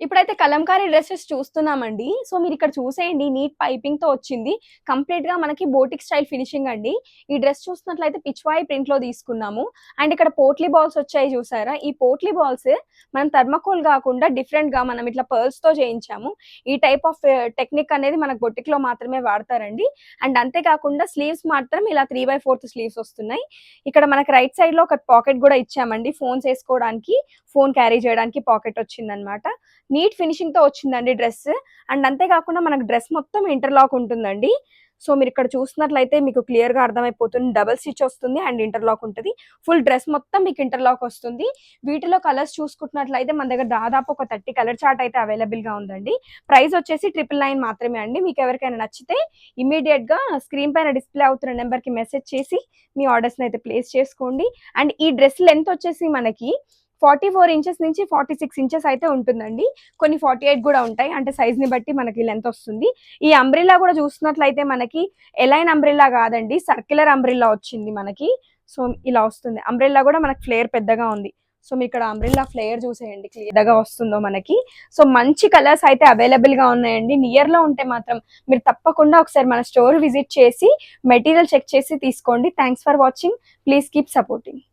ఇప్పుడైతే కలంకారీ డ్రెసెస్ చూస్తున్నామండి. సో, మీరిక్కడ చూసేయండి నీట్ పైపింగ్‌తో వచ్చింది. కంప్లీట్‌గా మనకి బోటిక్ స్టైల్ ఫినిషింగ్ అండి. ఈ డ్రెస్ చూస్తున్నట్లయితే పిచ్‌వాయి ప్రింట్‌లో తీసుకున్నాము. అండ్ ఇక్కడ పోట్లీ బాల్స్ వచ్చాయి చూసారా? ఈ పోట్లీ బాల్స్ మనం థర్మాకోల్ గాకుండా డిఫరెంట్‌గా మనం ఇట్లా పర్ల్స్‌తో చేయించాము. ఈ టైప్ ఆఫ్ టెక్నిక్ అనేది మనకు బొటిక్‌లో మాత్రమే వాడతారండి. అండ్ అంతే కాకుండా స్లీవ్స్ మాత్రం ఇలా 3/4 స్లీవ్స్ వస్తున్నాయి. ఇక్కడ మనకి రైట్ సైడ్‌లో ఒక పాకెట్ గూడా ఇచ్చామండి. ఫోన్స్ ఏసుకోవడానికి, ఫోన్ క్యారీ చేయడానికి పాకెట్ వచ్చిందనమాట. నీట్ ఫినిషింగ్‌తో వచ్చిందండి డ్రెస్. అండ్ అంతే కాకుండా మనకు డ్రెస్ మొత్తం ఇంటర్‌లాక్ ఉంటుందండి. సో, మీరిక్కడ చూస్తున్నట్లయితే మీకు క్లియర్‌గా అర్థమైపోతుంది. డబుల్ స్టిచ్ వస్తుంది అండ్ ఇంటర్‌లాక్ ఉంటది. ఫుల్ డ్రెస్ మొత్తం మీకు ఇంటర్‌లాక్ వస్తుంది. వీటిలో కలర్స్ చూసుకుంటున్నట్లయితే మన దగ్గర దాదాపు ఒక 30 కలర్ చార్ట్ అయితే అవైలబుల్‌గా ఉందండి. ప్రైస్ వచ్చేసి 999 మాత్రమే అండి. మీకు ఎవరికైనా నచ్చితే ఇమ్మీడియేట్‌గా స్క్రీన్ పైన డిస్‌ప్లే అవుతున్న నంబర్‌కి మెసేజ్ చేసి మీ ఆర్డర్స్‌ని అయితే ప్లేస్ చేసుకోండి. అండ్ ఈ డ్రెస్ లెంత్ వచ్చేసి మనకి 44 ఇంచెస్ నుంచి 46 ఇంచెస్ అయితే ఉంటుందండి. కొన్ని 48 గూడా ఉంటాయి. అంటే సైజ్‌ని బట్టి మనకి లెంత్ వస్తుంది. ఈ అంబ్రెల్లా గూడా చూస్తున్నట్లయితే మనకి ఎలైన్ అంబ్రెల్లా గాదండి. సర్క్యులర్ అంబ్రెల్లా వచ్చింది మనకి. సో, ఇలా వస్తుంది. అంబ్రెల్లా గూడా మనకి ఫ్లేర్ పెద్దగా ఉంది. సో, మీరిక్కడ అంబ్రెల్లా ఫ్లేర్ చూసేయండి క్లియర్‌గా వస్తుందో మనకి. సో, మంచి కలర్స్ అయితే అవైలబుల్‌గా ఉన్నాయండి. నియర్‌లో ఉంటే మాత్రం మీరు తప్పకుండా ఒకసారి మన స్టోర్ విజిట్ చేసి మెటీరియల్ చెక్ చేసి తీసుకోండి. Thanks for watching. Please keep supporting.